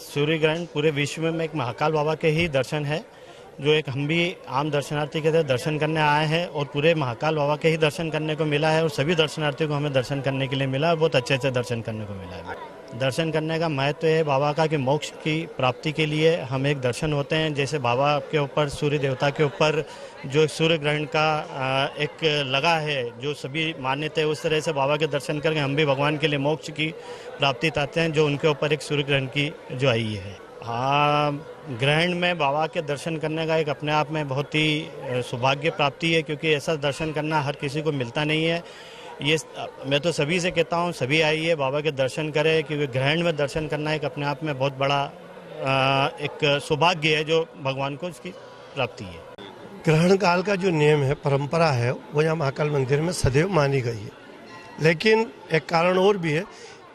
सूर्य ग्रहण पूरे विश्व में एक महाकाल बाबा के ही दर्शन है, जो एक हम भी आम दर्शनार्थी के तरह दर्शन करने आए हैं और पूरे महाकाल बाबा के ही दर्शन करने को मिला है और सभी दर्शनार्थियों को हमें दर्शन करने के लिए मिला और बहुत अच्छे से दर्शन करने को मिला है। दर्शन करने का महत्व है बाबा का कि मोक्ष की प्राप्ति के लिए हम एक दर्शन होते हैं। जैसे बाबा के ऊपर, सूर्य देवता के ऊपर जो सूर्य ग्रहण का एक लगा है, जो सभी मान्यता है, उस तरह से बाबा के दर्शन करके हम भी भगवान के लिए मोक्ष की प्राप्ति चाहते हैं, जो उनके ऊपर एक सूर्य ग्रहण की जो आई है। हाँ, ग्रहण में बाबा के दर्शन करने का एक अपने आप में बहुत ही सौभाग्य प्राप्ति है, क्योंकि ऐसा दर्शन करना हर किसी को मिलता नहीं है। ये मैं तो सभी से कहता हूँ, सभी आइए बाबा के दर्शन करें, क्योंकि ग्रहण में दर्शन करना एक अपने आप में बहुत बड़ा एक सौभाग्य है, जो भगवान को इसकी प्राप्ति है। ग्रहण काल का जो नियम है, परंपरा है, वो यहाँ महाकाल मंदिर में सदैव मानी गई है। लेकिन एक कारण और भी है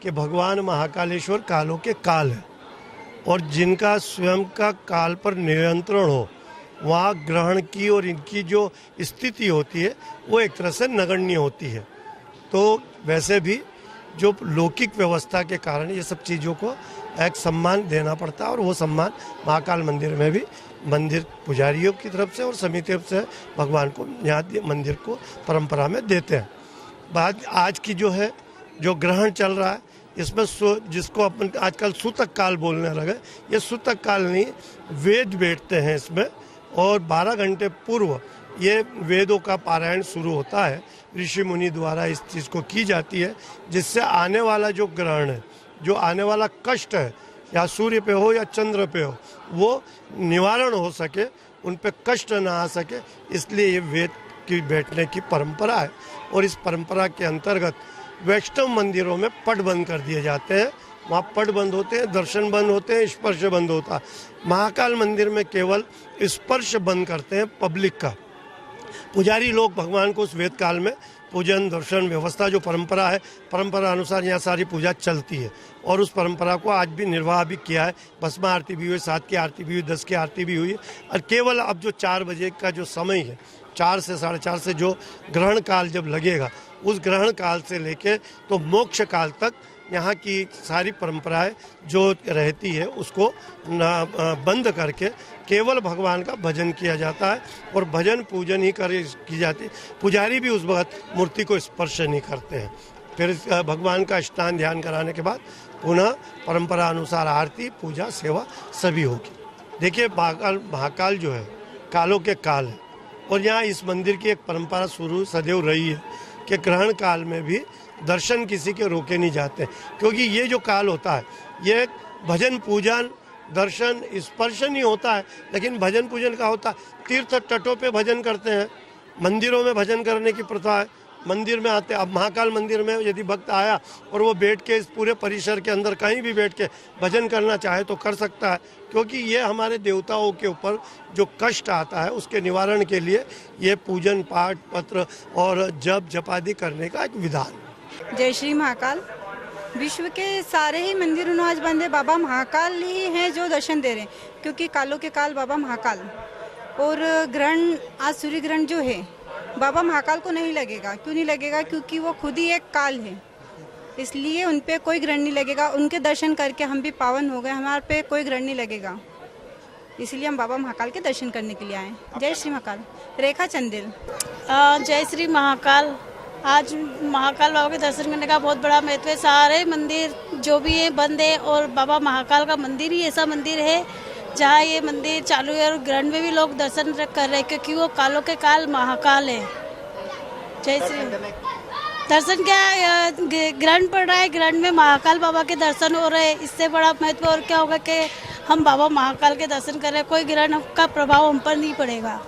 कि भगवान महाकालेश्वर कालों के काल है और जिनका स्वयं का काल पर नियंत्रण हो, वहाँ ग्रहण की और इनकी जो स्थिति होती है वो एक तरह से नगण्य होती है। तो वैसे भी जो लौकिक व्यवस्था के कारण ये सब चीज़ों को एक सम्मान देना पड़ता है और वो सम्मान महाकाल मंदिर में भी मंदिर पुजारियों की तरफ से और समिति से भगवान को यहाँ मंदिर को परंपरा में देते हैं। बात आज की जो है, जो ग्रहण चल रहा है, इसमें जिसको अपन आजकल सूतक काल बोलने लगे, ये सूतक काल नहीं, वेद बैठते हैं इसमें और 12 घंटे पूर्व ये वेदों का पारायण शुरू होता है। ऋषि मुनि द्वारा इस चीज़ को की जाती है, जिससे आने वाला जो ग्रहण है, जो आने वाला कष्ट है, या सूर्य पे हो या चंद्र पे हो, वो निवारण हो सके, उन पे कष्ट ना आ सके, इसलिए ये वेद की बैठने की परंपरा है। और इस परंपरा के अंतर्गत वैष्णव मंदिरों में पट बंद कर दिए जाते हैं, वहाँ पट बंद होते हैं, दर्शन बंद होते हैं, स्पर्श बंद होता है। महाकाल मंदिर में केवल स्पर्श बंद करते हैं पब्लिक का। पुजारी लोग भगवान को उस वेद काल में पूजन, दर्शन, व्यवस्था जो परंपरा है, परंपरा अनुसार यहाँ सारी पूजा चलती है और उस परंपरा को आज भी निर्वाह भी किया है। भस्म आरती भी हुई, 7 की आरती भी हुई, 10 की आरती भी हुई और केवल अब जो 4 बजे का जो समय है, 4 से 4:30 से जो ग्रहण काल जब लगेगा, उस ग्रहण काल से लेके तो मोक्ष काल तक यहाँ की सारी परंपराएं जो रहती है उसको बंद करके केवल भगवान का भजन किया जाता है और भजन पूजन ही की जाती है। पुजारी भी उस वक्त मूर्ति को स्पर्श नहीं करते हैं। फिर भगवान का स्नान ध्यान कराने के बाद पुनः परंपरा अनुसार आरती, पूजा, सेवा सभी होगी। देखिए, महाकाल जो है कालों के काल है और यहाँ इस मंदिर की एक परंपरा शुरू सदैव रही है कि ग्रहण काल में भी दर्शन किसी के रोके नहीं जाते, क्योंकि ये जो काल होता है ये भजन पूजन, दर्शन, स्पर्श नहीं होता है, लेकिन भजन पूजन का होता है। तीर्थ तटों पे भजन करते हैं, मंदिरों में भजन करने की प्रथा है, मंदिर में आते। अब महाकाल मंदिर में यदि भक्त आया और वो बैठ के इस पूरे परिसर के अंदर कहीं भी बैठ के भजन करना चाहे तो कर सकता है, क्योंकि ये हमारे देवताओं के ऊपर जो कष्ट आता है उसके निवारण के लिए ये पूजन पाठ पत्र और जप जपादि करने का एक विधान है। जय श्री महाकाल। विश्व के सारे ही मंदिर आज बंद है, बाबा महाकाल ही हैं जो दर्शन दे रहे हैं, क्योंकि कालों के काल बाबा महाकाल। और ग्रहण, आज सूर्य ग्रहण जो है बाबा महाकाल को नहीं लगेगा। क्यों नहीं लगेगा? क्योंकि वो खुद ही एक काल है, इसलिए उन पे कोई ग्रहण नहीं लगेगा। उनके दर्शन करके हम भी पावन हो गए, हमारे पे कोई ग्रहण नहीं लगेगा, इसलिए हम बाबा महाकाल के दर्शन करने के लिए आए। जय श्री महाकाल। रेखा चंदेल। जय श्री महाकाल। आज महाकाल बाबा के दर्शन करने का बहुत बड़ा महत्व है। सारे मंदिर जो भी है बंद है और बाबा महाकाल का मंदिर ही ऐसा मंदिर है जहाँ ये मंदिर चालू है और ग्रहण में भी लोग दर्शन कर रहे हैं, क्योंकि वो कालों के काल महाकाल है। जय श्री। दर्शन क्या, ग्रहण पड़ रहा है, ग्रहण में महाकाल बाबा के दर्शन हो रहे हैं, इससे बड़ा महत्व और क्या होगा कि हम बाबा महाकाल के दर्शन कर रहे हैं। कोई ग्रहण का प्रभाव हम पर नहीं पड़ेगा।